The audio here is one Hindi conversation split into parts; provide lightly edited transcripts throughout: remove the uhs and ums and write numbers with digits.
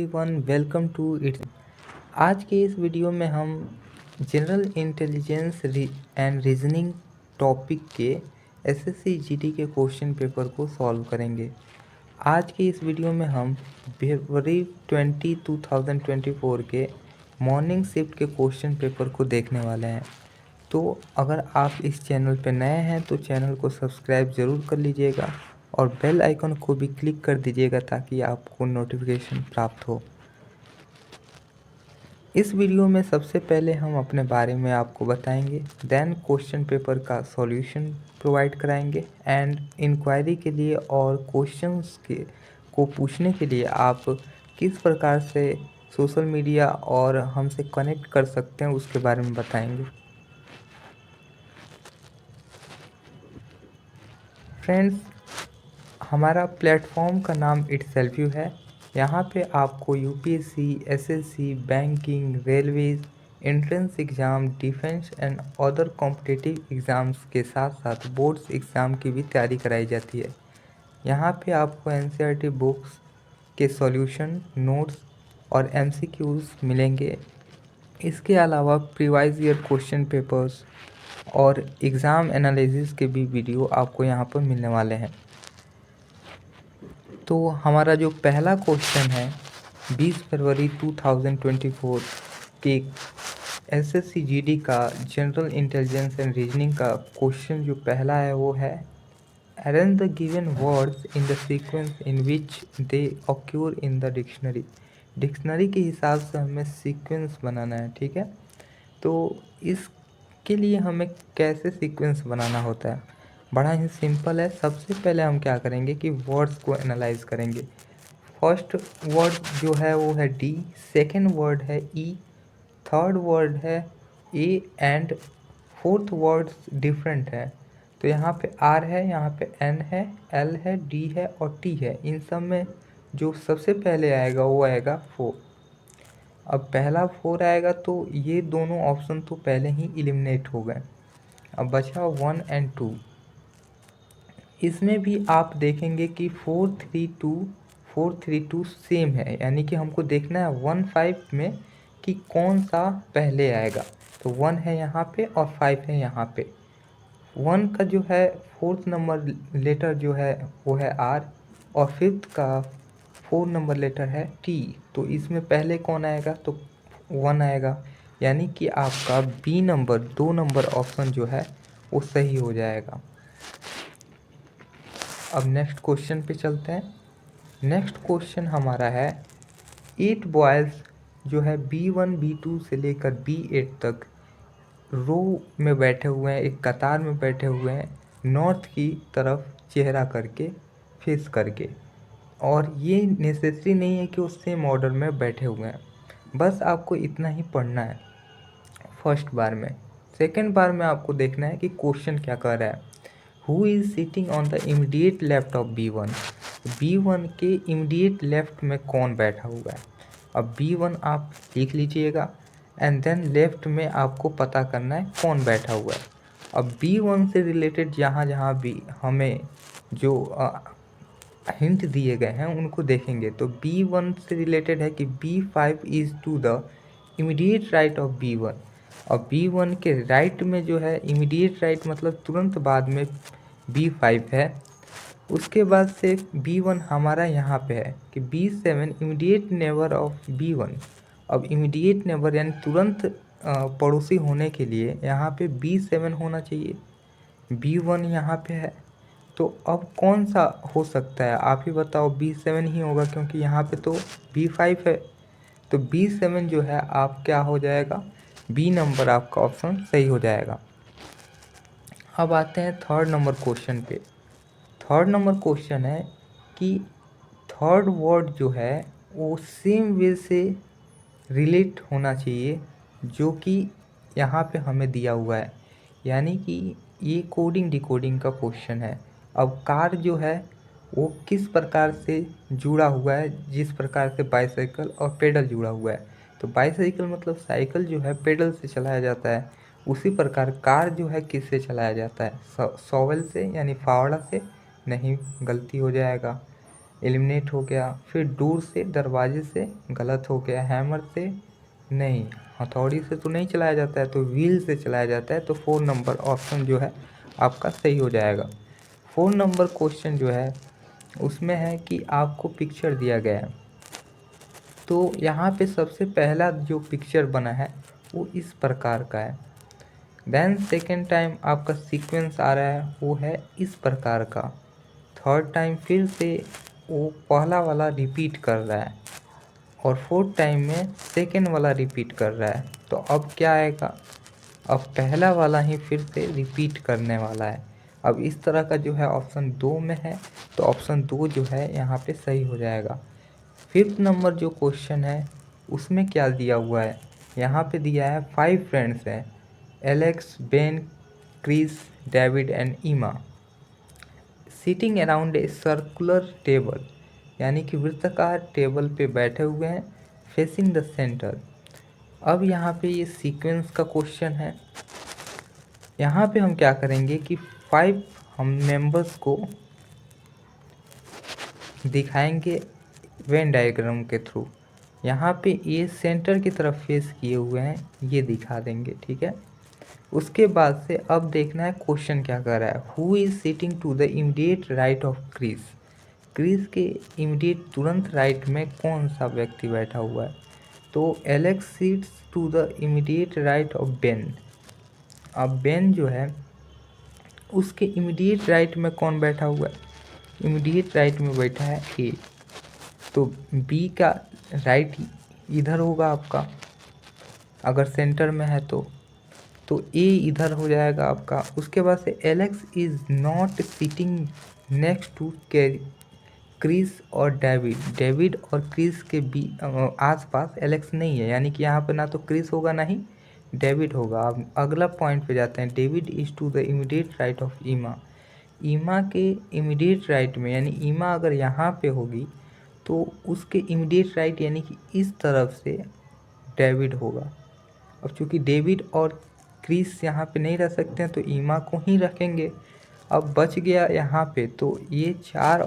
Everyone, welcome to it's. आज के इस वीडियो में हम general intelligence and reasoning topic के एसएससी जीडी के क्वेश्चन पेपर को सॉल्व करेंगे। आज के इस वीडियो में हम फरवरी 2024 के मॉर्निंग शिफ्ट के क्वेश्चन पेपर को देखने वाले हैं। तो अगर आप इस चैनल पर नए हैं तो चैनल को सब्सक्राइब ज़रूर कर लीजिएगा और बेल आइकन को भी क्लिक कर दीजिएगा ताकि आपको नोटिफिकेशन प्राप्त हो। इस वीडियो में सबसे पहले हम अपने बारे में आपको बताएंगे, देन क्वेश्चन पेपर का सॉल्यूशन प्रोवाइड कराएंगे एंड इंक्वायरी के लिए और क्वेश्चंस को पूछने के लिए आप किस प्रकार से सोशल मीडिया और हमसे कनेक्ट कर सकते हैं उसके बारे में बताएंगे। फ्रेंड्स, हमारा प्लेटफॉर्म का नाम इट्सेल्फ है। यहाँ पे आपको UPSC, SSC, banking, railways, entrance exam, defence and other competitive exams के साथ साथ बोर्ड्स एग्ज़ाम की भी तैयारी कराई जाती है। यहाँ पे आपको एनसीईआरटी बुक्स के सॉल्यूशन, नोट्स और एमसीक्यूज़ मिलेंगे। इसके अलावा प्रीवाइज ईयर क्वेश्चन पेपर्स और एग्ज़ाम एनालिसिस के भी वीडियो आपको यहाँ पर मिलने वाले हैं। तो हमारा जो पहला क्वेश्चन है 20 फरवरी 2024 के एसएससी जीडी का जनरल इंटेलिजेंस एंड रीजनिंग का क्वेश्चन जो पहला है वो है, arrange the given words in the sequence in which they occur in the dictionary. Dictionary के हिसाब से हमें सीक्वेंस बनाना है, ठीक है। तो इसके लिए हमें कैसे सीक्वेंस बनाना होता है, बड़ा ही सिंपल है। सबसे पहले हम क्या करेंगे कि वर्ड्स को एनालाइज करेंगे। फर्स्ट वर्ड जो है वो है डी, सेकेंड वर्ड है ई, थर्ड वर्ड है A and fourth word different है। तो यहाँ पे आर है, यहाँ पे एन है, एल है, डी है और टी है। इन सब में जो सबसे पहले आएगा वो आएगा 4। अब पहला 4 आएगा तो ये दोनों ऑप्शन तो पहले ही एलिमिनेट हो गए। अब बचा 1 एंड 2। इसमें भी आप देखेंगे कि 432 सेम है, यानी कि हमको देखना है 15 में कि कौन सा पहले आएगा। तो 1 है यहाँ पे और 5 है यहाँ पे। 1 का जो है फोर्थ नंबर लेटर जो है वो है आर और फिफ्थ का 4 नंबर लेटर है टी। तो इसमें पहले कौन आएगा, तो 1 आएगा, यानी कि आपका बी नंबर 2 नंबर ऑप्शन जो है वो सही हो जाएगा। अब नेक्स्ट क्वेश्चन पे चलते हैं। नेक्स्ट क्वेश्चन हमारा है 8 बॉयज़ जो है B1 B2 से लेकर B8 तक रो में बैठे हुए हैं, एक कतार में बैठे हुए हैं, नॉर्थ की तरफ चेहरा करके, फेस करके। और ये नेसेसरी नहीं है कि वो सेम ऑर्डर में बैठे हुए हैं, बस आपको इतना ही पढ़ना है फर्स्ट बार में। सेकंड बार में आपको देखना है कि क्वेश्चन क्या कर रहा है। Who is sitting on the immediate left of B1। B1 के इमीडिएट लेफ्ट में कौन बैठा हुआ है। अब B1 आप लिख लीजिएगा एंड देन लेफ्ट में आपको पता करना है कौन बैठा हुआ है। अब B1 से रिलेटेड जहाँ जहाँ भी हमें जो हिंट दिए गए हैं उनको देखेंगे। तो B1 से रिलेटेड है कि B5 is to the immediate right of B1। और B1 के राइट में जो है इमीडिएट राइट मतलब तुरंत बाद में B5 है। उसके बाद से B1 हमारा यहाँ पे है कि B7 immediate neighbour of B1। अब इमीडिएट नेबर यानी तुरंत पड़ोसी होने के लिए यहाँ पे B7 होना चाहिए। B1 यहाँ पे है, तो अब कौन सा हो सकता है आप ही बताओ। B7 ही होगा क्योंकि यहाँ पे तो B5 है। तो B7 जो है आप क्या हो जाएगा, बी नंबर आपका ऑप्शन सही हो जाएगा। अब आते हैं थर्ड नंबर क्वेश्चन पे। थर्ड नंबर क्वेश्चन है कि थर्ड वर्ड जो है वो सेम वे से रिलेट होना चाहिए जो कि यहाँ पे हमें दिया हुआ है, यानी कि ये कोडिंग डिकोडिंग का क्वेश्चन है। अब कार जो है वो किस प्रकार से जुड़ा हुआ है, जिस प्रकार से बाईसाइकिल और पेडल जुड़ा हुआ है। तो बाईसाइकिल मतलब साइकिल जो है पेडल से चलाया जाता है, उसी प्रकार कार जो है किससे चलाया जाता है, शॉवेल से यानी फावड़ा से। नहीं, गलती हो जाएगा। एलिमिनेट हो गया। फिर डोर से, दरवाजे से, गलत हो गया। हैमर से नहीं, हथौड़ी से तो नहीं चलाया जाता है, तो व्हील से चलाया जाता है। तो 4 नंबर ऑप्शन जो है आपका सही हो जाएगा। 4 नंबर क्वेश्चन जो है उसमें है कि आपको पिक्चर दिया गया है, तो यहाँ पे सबसे पहला जो पिक्चर बना है वो इस प्रकार का है। देन सेकेंड टाइम आपका सीक्वेंस आ रहा है वो है इस प्रकार का। थर्ड टाइम फिर से वो पहला वाला रिपीट कर रहा है, और फोर्थ टाइम में सेकेंड वाला रिपीट कर रहा है। तो अब क्या आएगा, अब पहला वाला ही फिर से रिपीट करने वाला है। अब इस तरह का जो है ऑप्शन 2 में है, तो ऑप्शन 2 जो है यहाँ पे सही हो जाएगा। 5th नंबर जो क्वेश्चन है उसमें क्या दिया हुआ है, यहाँ पे दिया है 5 फ्रेंड्स हैं, Alex, Ben, Chris, David and Emma, sitting around a circular table, यानी कि वृत्ताकार टेबल पे बैठे हुए हैं, फेसिंग द सेंटर। अब यहाँ पे ये सीक्वेंस का क्वेश्चन है। यहाँ पे हम क्या करेंगे कि 5 हम मेंबर्स को दिखाएंगे वेन डायग्राम के थ्रू। यहाँ पे ये सेंटर की तरफ फेस किए हुए हैं, ये दिखा देंगे, ठीक है। उसके बाद से अब देखना है क्वेश्चन क्या कर रहा है। Who is sitting to the immediate right of Chris, Chris के इमीडिएट तुरंत राइट में कौन सा व्यक्ति बैठा हुआ है, तो Alex sits to the immediate right of Ben. अब बेन जो है उसके इमीडिएट राइट में कौन बैठा हुआ है, इमीडिएट राइट में बैठा है ए, तो बी का राइट इधर होगा आपका, अगर सेंटर में है तो ए इधर हो जाएगा आपका। उसके बाद से Alex is not sitting next to Chris और डेविड, डेविड और क्रिस के आसपास एलेक्स नहीं है, यानी कि यहाँ पे ना तो क्रिस होगा ना ही डेविड होगा। अब अगला पॉइंट पे जाते हैं। David is to the immediate right of Emma, Emma के इमीडिएट राइट में, यानी ईमा अगर यहाँ पे होगी तो उसके इमीडिएट राइट यानी कि इस तरफ से डेविड होगा। अब चूंकि डेविड और क्रिस यहाँ पे नहीं रह सकते हैं तो ईमा को ही रखेंगे। अब बच गया यहाँ पे, तो ये 4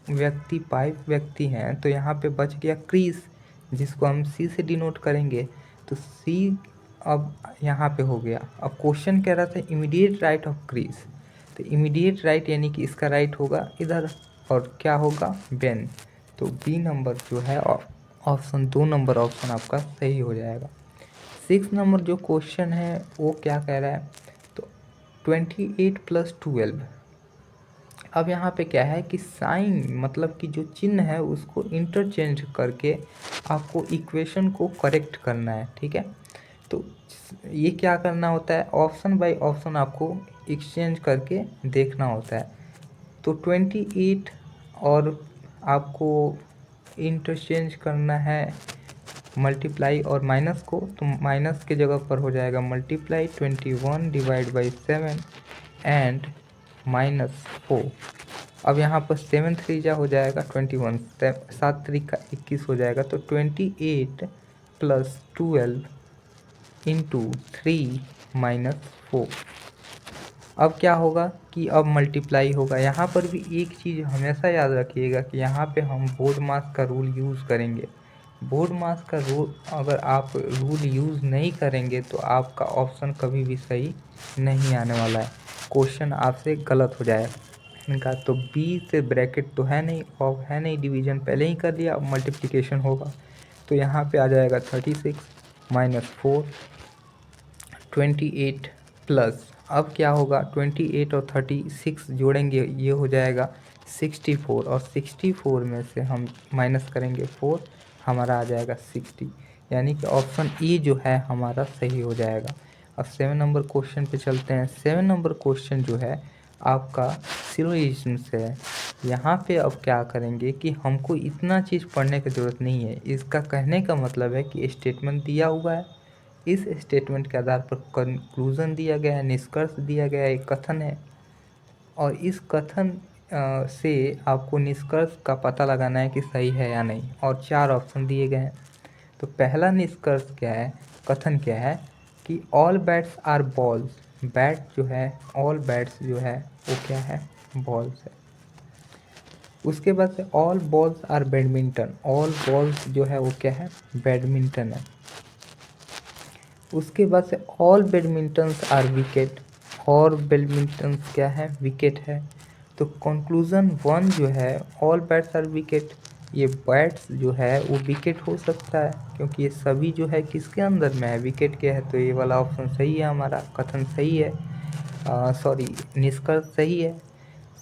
व्यक्ति 5 व्यक्ति हैं, तो यहाँ पे बच गया क्रिस, जिसको हम सी से डिनोट करेंगे। तो सी अब यहाँ पे हो गया। अब क्वेश्चन कह रहा था इमीडिएट राइट ऑफ क्रिस, तो इमीडिएट राइट यानी कि इसका राइट होगा इधर, और क्या होगा बेन। तो बी नंबर जो है ऑप्शन 2 नंबर ऑप्शन आपका सही हो जाएगा। 6 नंबर जो क्वेश्चन है वो क्या कह रहा है, तो 28 + 12। अब यहाँ पे क्या है कि साइन मतलब कि जो चिन्ह है उसको इंटरचेंज करके आपको इक्वेशन को करेक्ट करना है, ठीक है। तो ये क्या करना होता है, ऑप्शन बाय ऑप्शन आपको एक्सचेंज करके देखना होता है। तो 28 और आपको इंटरचेंज करना है मल्टीप्लाई और माइनस को, तो माइनस के जगह पर हो जाएगा मल्टीप्लाई 21 डिवाइड बाई 7 एंड -4। अब यहाँ पर 7 3 जा हो जाएगा 21, 7 3 का 21 हो जाएगा। तो 28 + 12 × 3 - 4। अब क्या होगा कि अब मल्टीप्लाई होगा। यहाँ पर भी एक चीज़ हमेशा याद रखिएगा कि यहाँ पे हम बोर्ड मास का रूल यूज़ करेंगे। बोर्ड मास का रूल अगर आप रूल यूज़ नहीं करेंगे तो आपका ऑप्शन कभी भी सही नहीं आने वाला है, क्वेश्चन आपसे गलत हो जाएगा इनका। तो बी से ब्रैकेट तो है नहीं, और है नहीं, डिवीजन पहले ही कर लिया, अब मल्टीप्लिकेशन होगा। तो यहाँ पे आ जाएगा 36 - 4 28 प्लस, अब क्या होगा 28 और 36 जोड़ेंगे, ये हो जाएगा 64, और 64 में से हम माइनस करेंगे 4, हमारा आ जाएगा 60, यानी कि ऑप्शन ई जो है हमारा सही हो जाएगा। अब 7 नंबर क्वेश्चन पे चलते हैं। 7 नंबर क्वेश्चन जो है आपका सिलोजिज्म से है। यहाँ पे अब क्या करेंगे कि हमको इतना चीज़ पढ़ने की ज़रूरत नहीं है। इसका कहने का मतलब है कि स्टेटमेंट दिया हुआ है, इस स्टेटमेंट के आधार पर कंक्लूजन दिया गया है, निष्कर्ष दिया गया है, एक कथन है, और इस कथन से आपको निष्कर्ष का पता लगाना है कि सही है या नहीं, और 4 ऑप्शन दिए गए हैं। तो पहला निष्कर्ष क्या है, कथन क्या है कि all bats are balls, bat जो है, ऑल बैट्स जो है वो क्या है, बॉल्स है। उसके बाद से all balls are badminton, all balls जो है वो क्या है, बैडमिंटन है। उसके बाद से ऑल बैडमिंटन्स आर विकेट, और बैडमिंटन्स क्या है, विकेट है। तो कंक्लूजन वन जो है ऑल बैट्स आर विकेट, ये बैट्स जो है वो विकेट हो सकता है क्योंकि ये सभी जो है किसके अंदर में है, विकेट के है। तो ये वाला ऑप्शन सही है, हमारा कथन सही है, सॉरी निष्कर्ष सही है।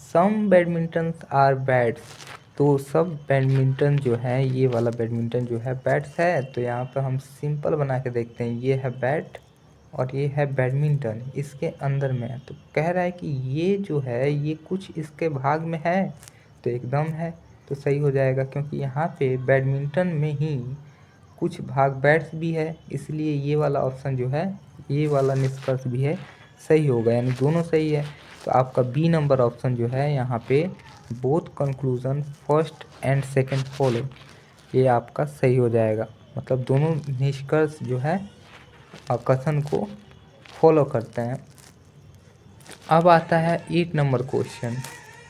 सम बैडमिंटन्स आर बैट्स, तो सब बैडमिंटन जो है, ये वाला बैडमिंटन जो है बैट्स है। तो यहाँ पर हम सिंपल बना के देखते हैं, ये है बैट और ये है बैडमिंटन, इसके अंदर में है। तो कह रहा है कि ये जो है ये कुछ इसके भाग में है, तो एकदम है, तो सही हो जाएगा क्योंकि यहाँ पे बैडमिंटन में ही कुछ भाग बैट्स भी है, इसलिए ये वाला ऑप्शन जो है, ये वाला निष्कर्ष भी है, सही होगा, यानी दोनों सही है। तो आपका बी नंबर ऑप्शन जो है यहाँ पे both conclusion first and second follow, ये आपका सही हो जाएगा, मतलब दोनों निष्कर्ष जो है कथन को फॉलो करते हैं। अब आता है 8 नंबर क्वेश्चन।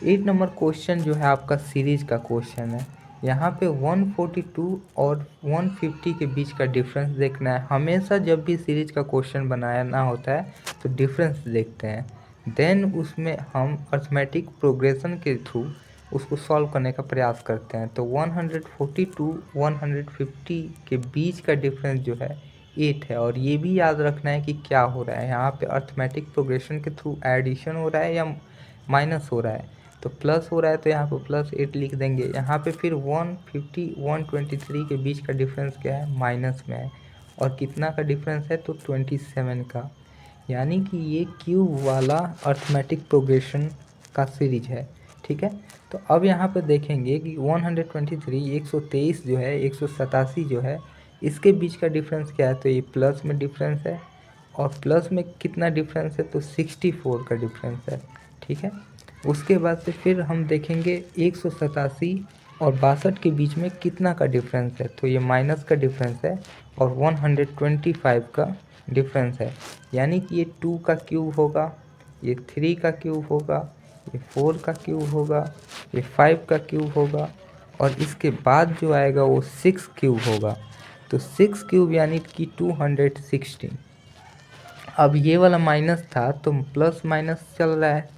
8 नंबर क्वेश्चन जो है आपका सीरीज का क्वेश्चन है। यहाँ पे 142 और 150 के बीच का डिफरेंस देखना है। हमेशा जब भी सीरीज का क्वेश्चन बनाना होता है तो डिफरेंस देखते हैं, देन उसमें हम अर्थमेटिक प्रोग्रेशन के थ्रू उसको सॉल्व करने का प्रयास करते हैं। तो 142 150 के बीच का डिफरेंस जो है 8 है, और ये भी याद रखना है कि क्या हो रहा है यहाँ पे, अर्थमेटिक प्रोग्रेशन के थ्रू एडिशन हो रहा है या माइनस हो रहा है। तो प्लस हो रहा है तो यहाँ पे +8 लिख देंगे। यहाँ पे फिर 150 123 के बीच का डिफरेंस क्या है, माइनस में है, और कितना का डिफरेंस है, तो 27 का, यानी कि ये क्यूब वाला अर्थमेटिक प्रोग्रेशन का सीरीज है। ठीक है, तो अब यहाँ पे देखेंगे कि 123 123 जो है 187 जो है, इसके बीच का डिफरेंस क्या है, तो ये प्लस में डिफरेंस है, और प्लस में कितना डिफरेंस है, तो 64 का डिफरेंस है। ठीक है, उसके बाद से फिर हम देखेंगे 187 और 62 के बीच में कितना का डिफरेंस है, तो ये माइनस का डिफरेंस है, और 125 का डिफरेंस है, यानी कि ये 2 का क्यूब होगा, ये 3 का क्यूब होगा, ये 4 का क्यूब होगा, ये 5 का क्यूब होगा, और इसके बाद जो आएगा वो 6 क्यूब होगा। तो 6 क्यूब यानी कि 216। अब ये वाला माइनस था तो प्लस माइनस चल रहा है,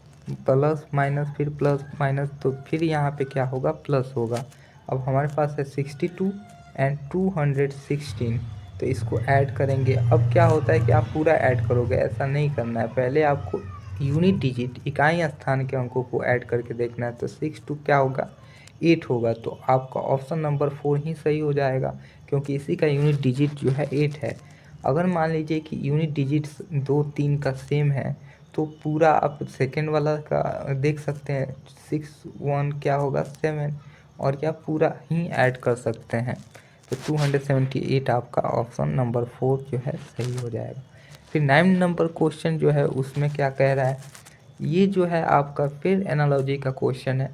प्लस माइनस फिर प्लस माइनस, तो फिर यहाँ पे क्या होगा, प्लस होगा। अब हमारे पास है 62 एंड 216, तो इसको ऐड करेंगे। अब क्या होता है कि आप पूरा ऐड करोगे, ऐसा नहीं करना है, पहले आपको यूनिट डिजिट इकाई स्थान के अंकों को ऐड करके देखना है। तो 6 2 क्या होगा, 8 होगा। तो आपका ऑप्शन नंबर 4 ही सही हो जाएगा क्योंकि इसी का यूनिट डिजिट जो है 8 है। अगर मान लीजिए कि यूनिट डिजिट्स 2 3 का सेम है तो पूरा आप सेकेंड वाला का देख सकते हैं, 6 1 क्या होगा 7, और क्या पूरा ही ऐड कर सकते हैं। तो 278 आपका ऑप्शन नंबर 4 जो है सही हो जाएगा। फिर 9 नंबर क्वेश्चन जो है उसमें क्या कह रहा है, ये जो है आपका फिर एनालॉजी का क्वेश्चन है।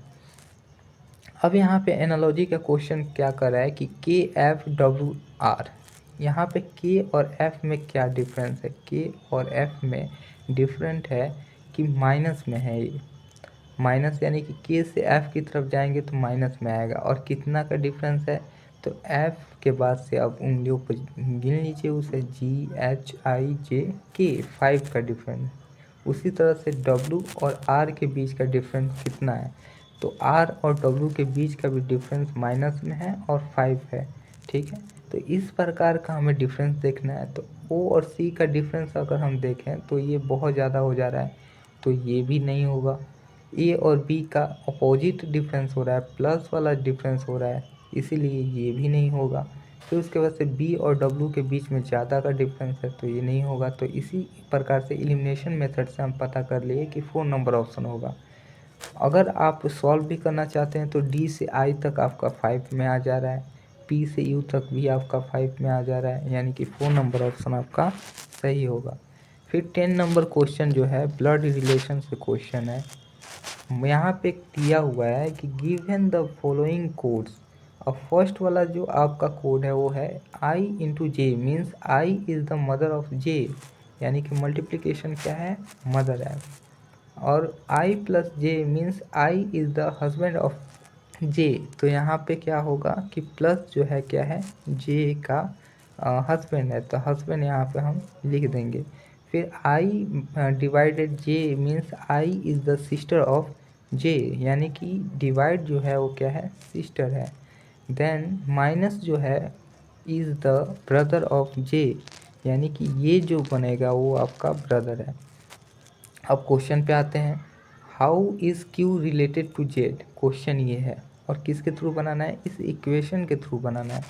अब यहाँ पे एनालॉजी का क्वेश्चन क्या कर रहा है कि KFWR, यहाँ पे के और एफ में क्या डिफरेंस है, के और एफ में डिफरेंट है कि माइनस में है ये, माइनस यानी कि के से एफ की तरफ जाएंगे तो माइनस में आएगा, और कितना का डिफरेंस है, तो एफ के बाद से आप उंगलियों पर गिन लीजिए उसे, GHIJK 5 का डिफरेंस। उसी तरह से डब्लू और आर के बीच का डिफरेंस कितना है, तो आर और डब्लू के बीच का भी डिफरेंस माइनस में है और 5 है। ठीक है, तो इस प्रकार का हमें डिफरेंस देखना है। तो ओ और सी का डिफरेंस अगर हम देखें तो ये बहुत ज़्यादा हो जा रहा है, तो ये भी नहीं होगा। ए और बी का अपोजिट डिफरेंस हो रहा है, प्लस वाला डिफरेंस हो रहा है, इसीलिए ये भी नहीं होगा। फिर उसके बाद से बी और डब्लू के बीच में ज़्यादा का डिफरेंस है, तो ये नहीं होगा। तो इसी प्रकार से एलिमिनेशन मेथड से हम पता कर लिए कि 4 नंबर ऑप्शन होगा। अगर आप सॉल्व भी करना चाहते हैं तो डी से आई तक आपका 5 में आ जा रहा है, पी से यू तक भी आपका 5 में आ जा रहा है, यानी कि 4 नंबर ऑप्शन आपका सही होगा। फिर 10 नंबर क्वेश्चन जो है ब्लड रिलेशन से क्वेश्चन है। यहाँ पे दिया हुआ है कि गिवन द फॉलोइंग कोड्स। अब फर्स्ट वाला जो आपका कोड है वो है I into J, means I is the mother of J, यानी कि मल्टीप्लिकेशन क्या है, मदर है। और I plus J means I is the husband of J, तो यहाँ पे क्या होगा कि प्लस जो है क्या है, जे का हस्बैंड है, तो हस्बैंड यहाँ पे हम लिख देंगे। फिर I divided J means I is the sister of J, यानी कि डिवाइड जो है वो क्या है, सिस्टर है। देन माइनस जो है is the brother of J, यानी कि ये जो बनेगा वो आपका ब्रदर है। अब क्वेश्चन पे आते हैं, how is Q related to Z, question ये है और किसके थ्रू बनाना है, इस इक्वेशन के थ्रू बनाना है।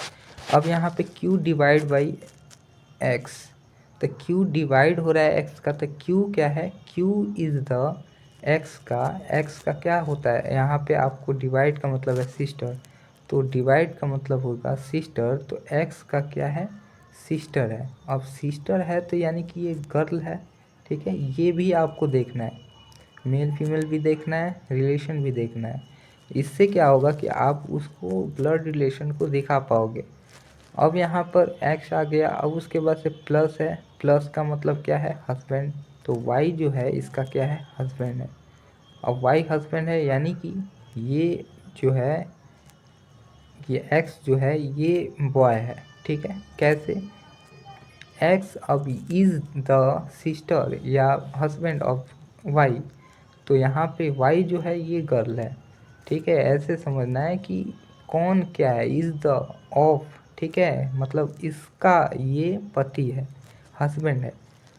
अब यहाँ पे क्यू डिवाइड बाई एक्स, तो क्यू डिवाइड हो रहा है एक्स का, तो क्यू क्या है, क्यू इज़ द एक्स का क्या होता है, यहाँ पे आपको डिवाइड का मतलब है सिस्टर, तो डिवाइड का मतलब होगा सिस्टर, तो एक्स का क्या है, सिस्टर है। अब सिस्टर है तो यानी कि ये गर्ल है, ठीक है, ये भी आपको देखना है, मेल फीमेल भी देखना है, रिलेशन भी देखना है। इससे क्या होगा कि आप उसको ब्लड रिलेशन को दिखा पाओगे। अब यहाँ पर एक्स आ गया, अब उसके बाद से प्लस है, प्लस का मतलब क्या है, हस्बैंड, तो वाई जो है इसका क्या है, हस्बैंड है। अब वाई हस्बैंड है, यानी कि ये जो है, ये एक्स जो है ये बॉय है, ठीक है। कैसे, एक्स अब इज़ द सिस्टर या हस्बैंड ऑफ वाई, तो यहाँ पे वाई जो है ये गर्ल है, ठीक है। ऐसे समझना है कि कौन क्या है, इज़ द ऑफ, ठीक है, मतलब इसका ये पति है, हस्बैंड है।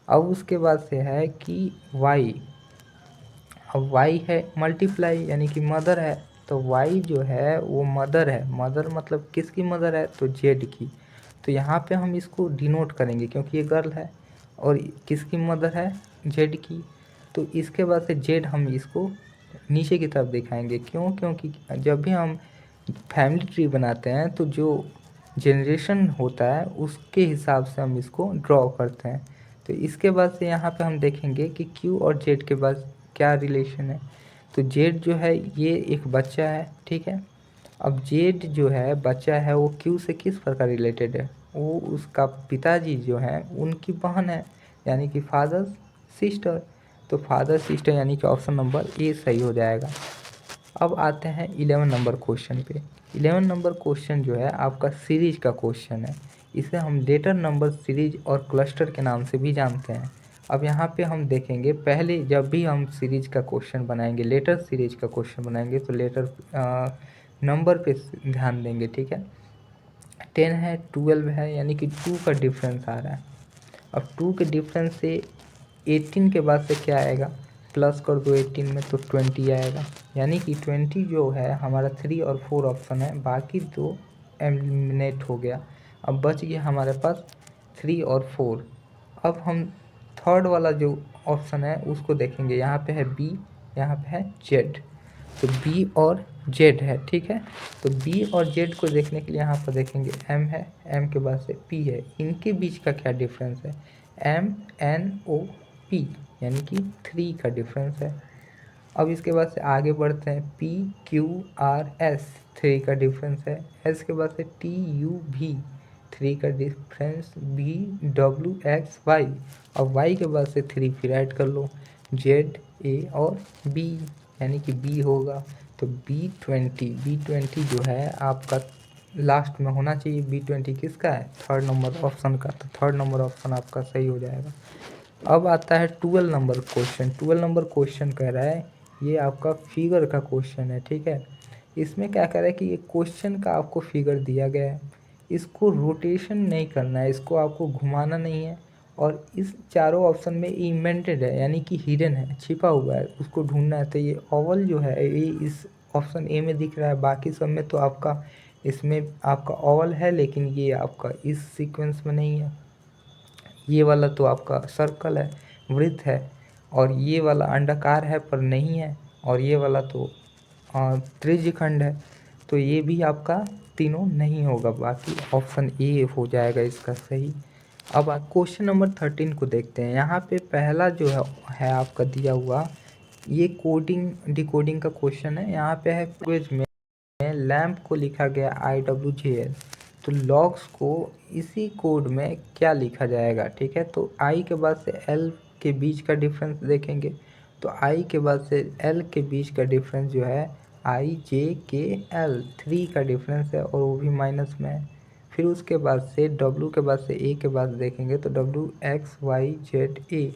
अब उसके बाद से है कि वाई, अब वाई है मल्टीप्लाई यानी कि मदर है, तो वाई जो है वो मदर है, मदर मतलब किसकी मदर है, तो जेड की। तो यहाँ पे हम इसको डिनोट करेंगे क्योंकि ये गर्ल है और किसकी मदर है, जेड की। तो इसके बाद से जेड हम इसको नीचे की तरफ दिखाएंगे, क्यों, क्योंकि जब भी हम फैमिली ट्री बनाते हैं तो जो जनरेशन होता है उसके हिसाब से हम इसको ड्रॉ करते हैं। तो इसके बाद से यहाँ पे हम देखेंगे कि क्यू और जेड के बाद क्या रिलेशन है। तो जेड जो है ये एक बच्चा है, ठीक है। अब जेड जो है बच्चा है वो क्यू से किस प्रकार रिलेटेड है, वो उसका पिताजी जो है उनकी बहन है, यानी कि फादर सिस्टर। तो फादर सिस्टर यानी कि ऑप्शन नंबर ए सही हो जाएगा। अब आते हैं 11 नंबर क्वेश्चन पे। 11 नंबर क्वेश्चन जो है आपका सीरीज का क्वेश्चन है, इसे हम लेटर नंबर सीरीज और क्लस्टर के नाम से भी जानते हैं। अब यहाँ पे हम देखेंगे, पहले जब भी हम सीरीज का क्वेश्चन बनाएंगे, लेटर सीरीज का क्वेश्चन बनाएंगे, तो लेटर नंबर पे ध्यान देंगे, ठीक है। 10 है, 12 है, यानी कि 2 का डिफरेंस आ रहा है। अब 2 के डिफरेंस से 18 के बाद से क्या आएगा, प्लस कर दो 18 में तो 20 आएगा, यानी कि 20 जो है हमारा 3 और 4 ऑप्शन है, बाकी दो एलिमिनेट हो गया। अब बच गया हमारे पास 3 और 4। अब हम थर्ड वाला जो ऑप्शन है उसको देखेंगे, यहाँ पे है बी, यहाँ पे है जेड, तो बी और जेड है, ठीक है। तो बी और जेड को देखने के लिए यहाँ पर देखेंगे एम है, एम के बाद से पी है, इनके बीच का क्या डिफरेंस है, एम एन ओ पी, यानी कि 3 का डिफरेंस है। अब इसके बाद से आगे बढ़ते हैं, पी क्यू आर एस 3 का डिफरेंस है, एस के बाद से टी यू भी 3 का difference, B W X Y, अब वाई के बाद से 3 फिर ऐड कर लो, जेड ए और बी, यानी कि बी होगा। तो बी ट्वेंटी जो है आपका लास्ट में होना चाहिए, बी 20 किसका है, थर्ड नंबर ऑप्शन का, तो थर्ड नंबर ऑप्शन आपका सही हो जाएगा। अब आता है 12 नंबर क्वेश्चन। 12 नंबर क्वेश्चन कह रहा है, ये आपका फिगर का क्वेश्चन है, ठीक है। इसमें क्या कह रहा है कि ये क्वेश्चन का आपको फिगर दिया गया है, इसको रोटेशन नहीं करना है, इसको आपको घुमाना नहीं है, और इस चारों ऑप्शन में इन्वेंटेड है, यानी कि हिडन है, छिपा हुआ है, उसको ढूंढना है। तो ये ओवल जो है ये इस ऑप्शन ए में दिख रहा है, बाकी सब में तो आपका इसमें आपका ओवल है, लेकिन ये आपका इस सीक्वेंस में नहीं है। ये वाला तो आपका सर्कल है, वृत्त है, और ये वाला अंडाकार है पर नहीं है, और ये वाला तो त्रिज्यखंड है, तो ये भी आपका तीनों नहीं होगा, बाकी ऑप्शन ए हो जाएगा इसका सही। अब आप क्वेश्चन नंबर 13 को देखते हैं। यहाँ पे पहला जो है आपका दिया हुआ, ये कोडिंग डिकोडिंग का क्वेश्चन है। यहाँ पे है क्विज में लैम्प को लिखा गया IWJL, तो लॉग्स को इसी कोड में क्या लिखा जाएगा, ठीक है। तो आई के बाद से एल के बीच का डिफरेंस देखेंगे, तो आई के बाद से एल के बीच का डिफरेंस जो है आई जे के एल, 3 का डिफरेंस है और वो भी माइनस में है। फिर उसके बाद से डब्लू के बाद से ए के बाद देखेंगे तो W X Y Z A,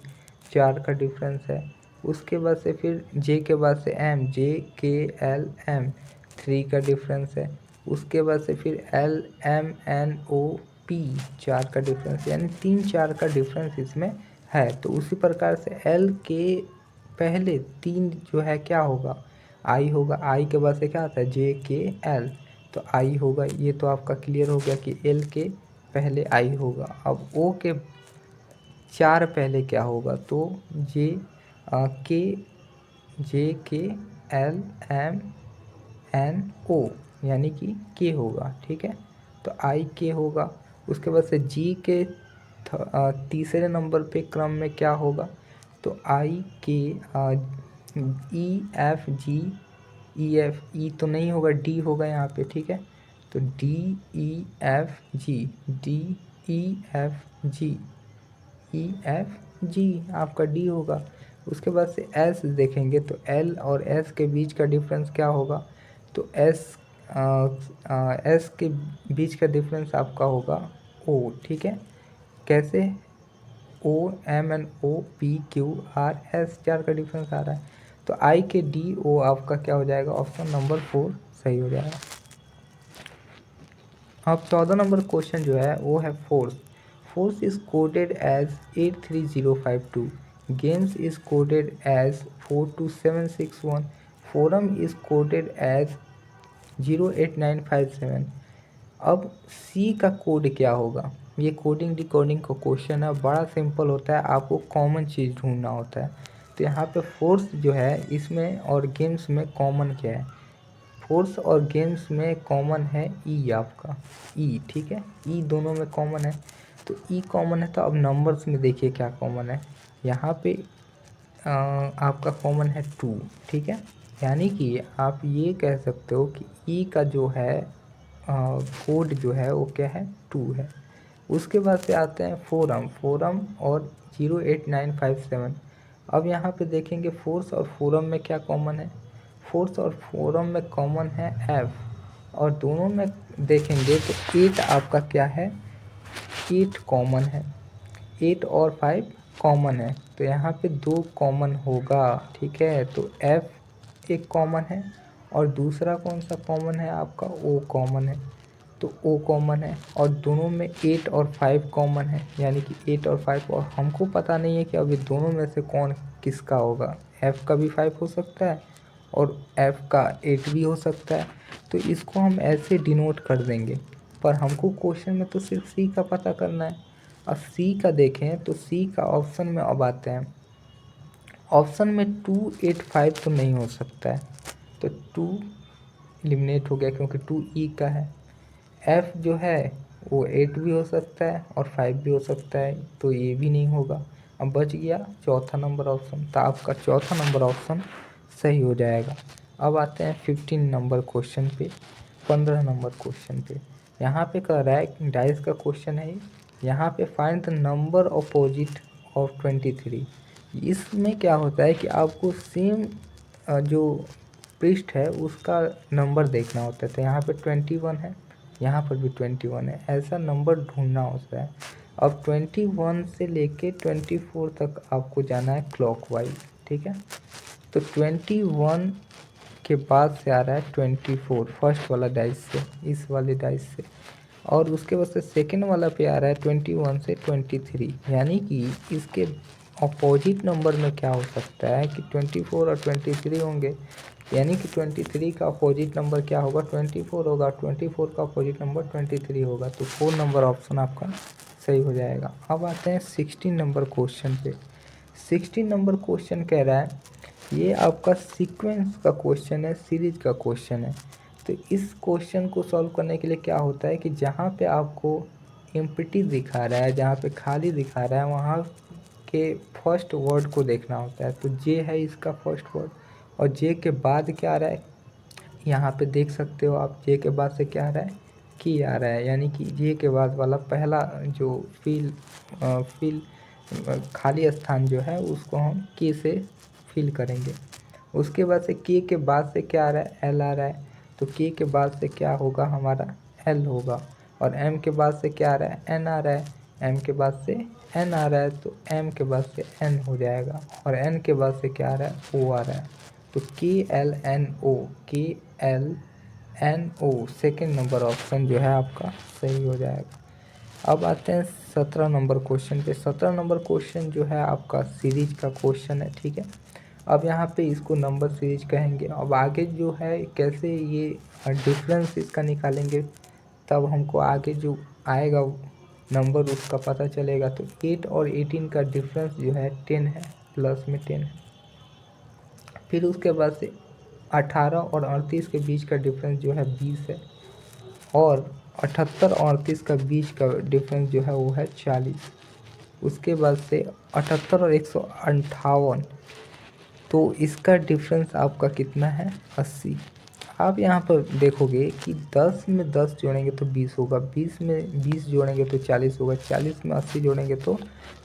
4 का डिफरेंस है। उसके बाद से फिर जे के बाद से एम, जे के एल एम, 3 का डिफरेंस है। उसके बाद से फिर L M N O P, 4 का डिफरेंस, यानी 3-4 का डिफरेंस इसमें है। तो उसी प्रकार से एल के पहले 3 जो है क्या होगा, आई होगा। आई के बाद से क्या आता है, जे के एल, तो आई होगा। ये तो आपका क्लियर हो गया कि एल के पहले आई होगा। अब ओ के 4 पहले क्या होगा, तो जे के, जे के एल एम एन ओ, यानी कि के होगा। ठीक है, तो आई के होगा। उसके बाद से जी के तीसरे नंबर पे क्रम में क्या होगा, तो आई के E F G, E F, ई तो नहीं होगा, डी होगा यहाँ पे। ठीक है, तो D E F G, D E F G, E F G आपका डी होगा। उसके बाद से एस देखेंगे तो एल और एस के बीच का डिफरेंस क्या होगा, तो एस के बीच का डिफरेंस आपका होगा ओ। ठीक है, कैसे, O M N O P Q R S, 4 का डिफरेंस आ रहा है। तो आई के डी ओ आपका क्या हो जाएगा, ऑप्शन नंबर 4 सही हो जाएगा। अब 14 नंबर क्वेश्चन जो है वो है force. Force is coded as 83052, games is coded as 42761, forum is coded as 08957। अब सी का कोड क्या होगा, ये कोडिंग डिकोडिंग का क्वेश्चन है, बड़ा सिंपल होता है, आपको कॉमन चीज़ ढूंढना होता है। तो यहाँ पे फोर्स जो है इसमें और गेम्स में कॉमन क्या है, फोर्स और गेम्स में कॉमन है ई आपका, ई। ठीक है, ई दोनों में कॉमन है, तो ई कॉमन है। तो अब नंबर्स में देखिए क्या कॉमन है, यहाँ पे आपका कॉमन है 2। ठीक है, यानी कि आप ये कह सकते हो कि ई का जो है कोड जो है वो क्या है, 2 है। उसके बाद से आते हैं फोरम, फोरम और 08957। अब यहाँ पे देखेंगे फोर्स और फोरम में क्या कॉमन है, फोर्स और फोरम में कॉमन है एफ, और दोनों में देखेंगे तो 8 आपका क्या है, 8 कॉमन है, 8 और 5 कॉमन है। तो यहाँ पे 2 कॉमन होगा। ठीक है, तो एफ एक कॉमन है और दूसरा कौन सा कॉमन है आपका, ओ कॉमन है। तो ओ कॉमन है और दोनों में 8 और 5 कॉमन है, यानी कि 8 और 5। और हमको पता नहीं है कि अभी दोनों में से कौन किसका होगा, एफ़ का भी 5 हो सकता है और एफ़ का 8 भी हो सकता है। तो इसको हम ऐसे डिनोट कर देंगे, पर हमको क्वेश्चन में तो सिर्फ सी का पता करना है। अब सी का देखें तो सी का ऑप्शन में अब आते हैं, ऑप्शन में 285 तो नहीं हो सकता है, तो 2 एलिमिनेट हो गया क्योंकि 2 ई का है। एफ जो है वो 8 भी हो सकता है और 5 भी हो सकता है, तो ये भी नहीं होगा। अब बच गया चौथा नंबर ऑप्शन, तो आपका चौथा नंबर ऑप्शन सही हो जाएगा। अब आते हैं 15 नंबर क्वेश्चन पे, 15 नंबर क्वेश्चन पे। यहाँ पे कह रहा है डाइस का क्वेश्चन है, यहाँ पे find the number opposite of 23। इसमें क्या होता है कि आपको सेम जो पृष्ठ है उसका नंबर देखना होता है। तो यहाँ पे 21 है, यहाँ पर भी 21 है, ऐसा नंबर ढूंढना होता है। अब 21 से लेके 24 तक आपको जाना है क्लॉकवाइज। ठीक है, तो 21 के बाद से आ रहा है 24, फर्स्ट वाला डाइस से, इस वाले डाइस से, और उसके बाद से सेकेंड वाला पे आ रहा है 21 से 23। यानी कि इसके अपोजिट नंबर में क्या हो सकता है कि 24 और 23 होंगे, यानी कि 23 का अपोजिट नंबर क्या होगा, 24 होगा, 24 का अपोजिट नंबर 23 होगा। तो 4 नंबर ऑप्शन आपका सही हो जाएगा। अब आते हैं 16 नंबर क्वेश्चन पे। 16 नंबर क्वेश्चन कह रहा है, ये आपका सीक्वेंस का क्वेश्चन है, सीरीज का क्वेश्चन है। तो इस क्वेश्चन को सॉल्व करने के लिए क्या होता है कि जहाँ पे आपको एम्प्टी दिखा रहा है, जहाँ पे खाली दिखा रहा है, वहाँ के फर्स्ट वर्ड को देखना होता है। तो जे है इसका फर्स्ट वर्ड, और जे के बाद क्या आ रहा है, यहाँ पे देख सकते हो आप, जे के बाद से क्या आ रहा है, की आ रहा है, यानी कि जे के बाद वाला पहला जो फिल खाली स्थान जो है उसको हम की से फिल करेंगे। उसके बाद से के बाद से क्या आ रहा है, एल आ रहा है, तो के बाद से क्या होगा हमारा, एल होगा। और एम के बाद से क्या आ रहा है, एन आ रहा है, एम के बाद से एन आ रहा है, तो एम के बाद से एन हो जाएगा। और एन के बाद से क्या आ रहा है, ओ आ रहा है, तो के L N O, K L N O second number option जो है आपका सही हो जाएगा। अब आते हैं 17 नंबर क्वेश्चन पे। 17 नंबर क्वेश्चन जो है आपका सीरीज का क्वेश्चन है, ठीक है। अब यहाँ पे इसको नंबर सीरीज कहेंगे। अब आगे जो है कैसे ये डिफरेंस इसका निकालेंगे, तब हमको आगे जो आएगा नंबर उसका पता चलेगा। तो 8 और 18 का डिफरेंस जो है 10 है, प्लस में 10 है। फिर उसके बाद से 18 और 38 के बीच का डिफरेंस जो है 20 है। और 78 और 38 का बीच का डिफरेंस जो है वो है 40। उसके बाद से 78 और 158, तो इसका डिफरेंस आपका कितना है, 80। आप यहाँ पर देखोगे कि 10 में 10 जोड़ेंगे तो 20 होगा, 20 में 20 जोड़ेंगे तो 40 होगा, 40 में 80 जोड़ेंगे तो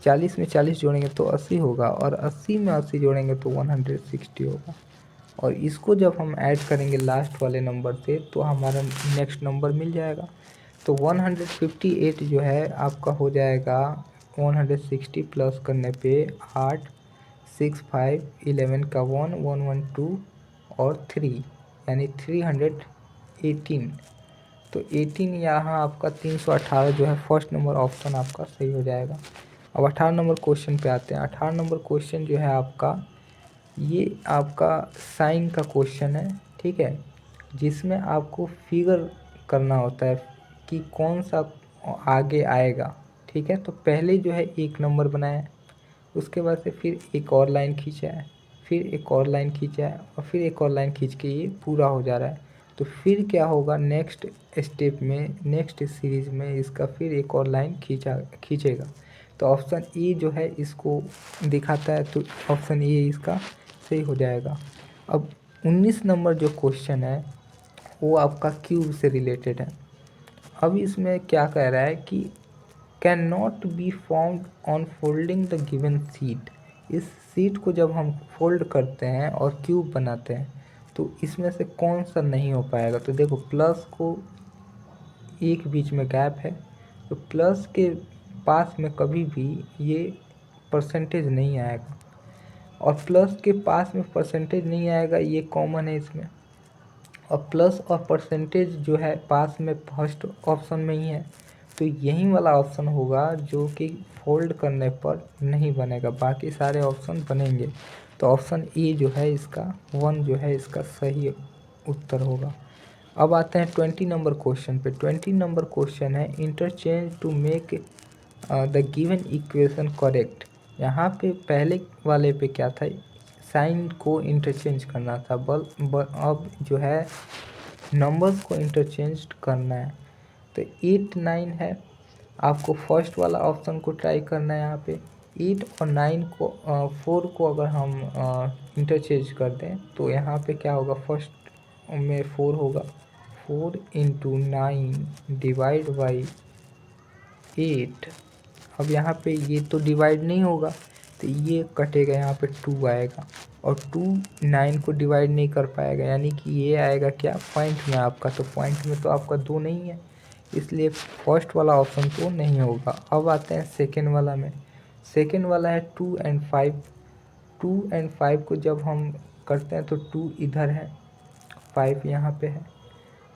40 में 40 जोड़ेंगे तो 80 होगा, और 80 में 80 जोड़ेंगे तो 160 होगा। और इसको जब हम ऐड करेंगे लास्ट वाले नंबर से तो हमारा नेक्स्ट नंबर मिल जाएगा। तो 158 जो है आपका हो जाएगा 160 प्लस करने पे 8, 6, 5, 11 का 1, 1, 1, 2 और 3, यानी 318। तो 18 यहाँ आपका 318 जो है फर्स्ट नंबर ऑप्शन आपका सही हो जाएगा। अब 18 नंबर क्वेश्चन पे आते हैं। 18 नंबर क्वेश्चन जो है आपका, ये आपका साइन का क्वेश्चन है, ठीक है, जिसमें आपको फिगर करना होता है कि कौन सा आगे आएगा, ठीक है। तो पहले जो है एक नंबर बनाया है, उसके बाद से फिर एक और लाइन खींचा है, फिर एक और लाइन खींचा है, और फिर एक और लाइन खींच के ये पूरा हो जा रहा है। तो फिर क्या होगा नेक्स्ट स्टेप में, नेक्स्ट सीरीज में इसका फिर एक और लाइन खींचेगा। तो ऑप्शन ए जो है इसको दिखाता है, तो ऑप्शन ए इसका सही हो जाएगा। अब 19 नंबर जो क्वेश्चन है वो आपका क्यूब से रिलेटेड है। अब इसमें क्या कह रहा है कि can not be found on folding the given seat. इस सीट को जब हम फोल्ड करते हैं और क्यूब बनाते हैं तो इसमें से कौन सा नहीं हो पाएगा। तो देखो प्लस को एक बीच में गैप है, तो प्लस के पास में कभी भी ये परसेंटेज नहीं आएगा, और प्लस के पास में परसेंटेज नहीं आएगा ये कॉमन है इसमें। और प्लस और परसेंटेज जो है पास में फर्स्ट ऑप्शन में ही है, तो यही वाला ऑप्शन होगा जो कि फोल्ड करने पर नहीं बनेगा, बाकी सारे ऑप्शन बनेंगे। तो ऑप्शन ए जो है इसका 1 जो है इसका सही उत्तर होगा। अब आते हैं 20 नंबर क्वेश्चन पे। 20 नंबर क्वेश्चन है interchange to make the given equation correct. यहाँ पे पहले वाले पे क्या था, साइन को इंटरचेंज करना था, अब जो है नंबर्स को इंटरचेंज करना है। तो 8, 9 है, आपको फर्स्ट वाला ऑप्शन को ट्राई करना है। यहाँ पे 8 और 9 को 4 को अगर हम इंटरचेंज कर दें तो यहाँ पे क्या होगा, फर्स्ट में 4 होगा, 4 इंटू 9 डिवाइड बाई 8। अब यहाँ पे ये तो डिवाइड नहीं होगा, तो ये कटेगा, यहाँ पे 2 आएगा, और 2 9 को डिवाइड नहीं कर पाएगा, यानी कि ये आएगा क्या, पॉइंट में आपका। तो पॉइंट में तो आपका 2 नहीं है, इसलिए फर्स्ट वाला ऑप्शन तो नहीं होगा। अब आते हैं सेकेंड वाला में। सेकेंड वाला है 2 एंड 5। 2 एंड 5 को जब हम करते हैं तो 2 इधर है, 5 यहाँ पे है।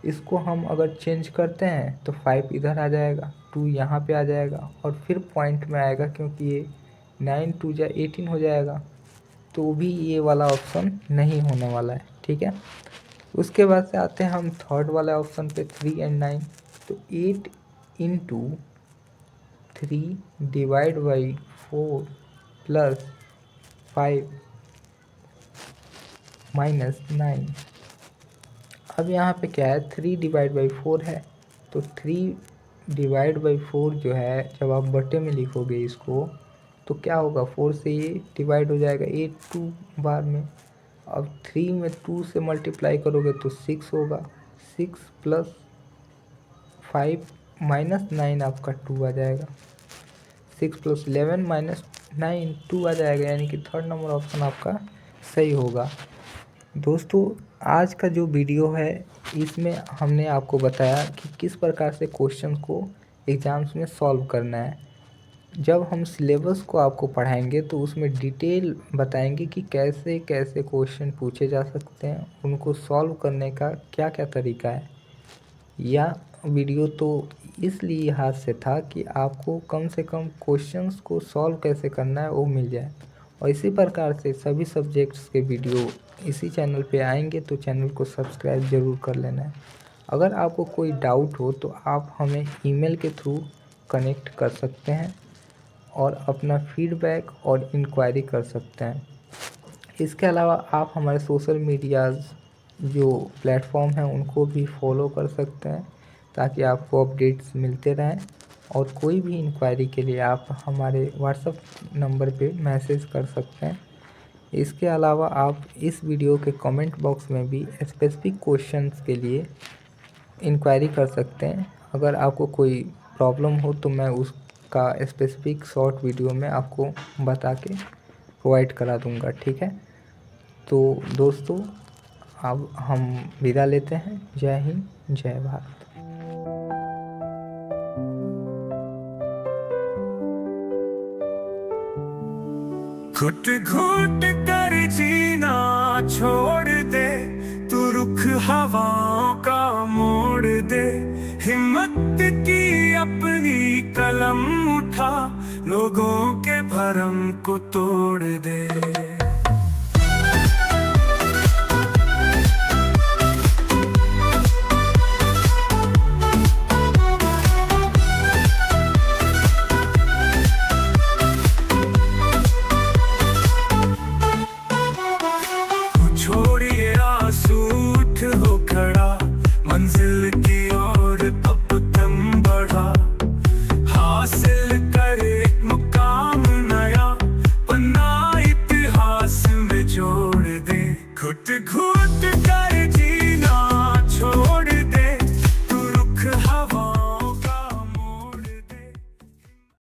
इसको हम अगर चेंज करते हैं तो 5 इधर आ जाएगा, 2 यहाँ पे आ जाएगा, और फिर पॉइंट में आएगा, क्योंकि ये 9 2 जा 18 हो जाएगा। तो भी ये वाला ऑप्शन नहीं होने वाला है, ठीक है। उसके बाद से आते हैं हम थर्ड वाले ऑप्शन पे, 3 एंड 9। तो 8 into 3 divide by 4 plus 5 minus 9। अब यहाँ पे क्या है, 3 डिवाइड बाई 4 है, तो 3 डिवाइड बाई 4 जो है जब आप बटे में लिखोगे इसको तो क्या होगा, 4 से ये डिवाइड हो जाएगा 8 2 बार में। अब 3 में 2 से मल्टीप्लाई करोगे तो 6 होगा, 6 प्लस 5 माइनस 9 आपका 2 आ जाएगा, 6 प्लस 11 माइनस 9 2 आ जाएगा, यानी कि थर्ड नंबर ऑप्शन आपका सही होगा। दोस्तों, आज का जो वीडियो है इसमें हमने आपको बताया कि किस प्रकार से क्वेश्चन को एग्ज़ाम्स में सॉल्व करना है। जब हम सिलेबस को आपको पढ़ाएंगे तो उसमें डिटेल बताएंगे कि कैसे कैसे क्वेश्चन पूछे जा सकते हैं, उनको सॉल्व करने का क्या क्या तरीका है। यह वीडियो तो इसलिए हाथ से था कि आपको कम से कम क्वेश्चंस को सॉल्व कैसे करना है वो मिल जाए। और इसी प्रकार से सभी सब्जेक्ट्स के वीडियो इसी चैनल पे आएंगे, तो चैनल को सब्सक्राइब ज़रूर कर लेना है। अगर आपको कोई डाउट हो तो आप हमें ईमेल के थ्रू कनेक्ट कर सकते हैं और अपना फीडबैक और इंक्वायरी कर सकते हैं। इसके अलावा आप हमारे सोशल मीडियाज़ जो प्लेटफॉर्म हैं उनको भी फॉलो कर सकते हैं, ताकि आपको अपडेट्स मिलते रहें। और कोई भी इंक्वायरी के लिए आप हमारे व्हाट्सएप नंबर पे मैसेज कर सकते हैं। इसके अलावा आप इस वीडियो के कमेंट बॉक्स में भी स्पेसिफिक क्वेश्चंस के लिए इंक्वायरी कर सकते हैं। अगर आपको कोई प्रॉब्लम हो तो मैं उसका स्पेसिफिक शॉर्ट वीडियो में आपको बता के प्रोवाइड करा दूंगा, ठीक है। तो दोस्तों, अब हम विदा लेते हैं। जय हिंद, जय भारत। घुट घुट कर जीना छोड़ दे, तू रुख हवाओं का मोड़ दे। हिम्मत की अपनी कलम उठा, लोगों के भरम को तोड़ दे। छोड़िए आंसू, उठ हो खड़ा, मंजिल की ओर अब तुम बढ़ा। हासिल कर एक मुकाम नया, पन्ना इतिहास में जोड़ दे। घुट घुट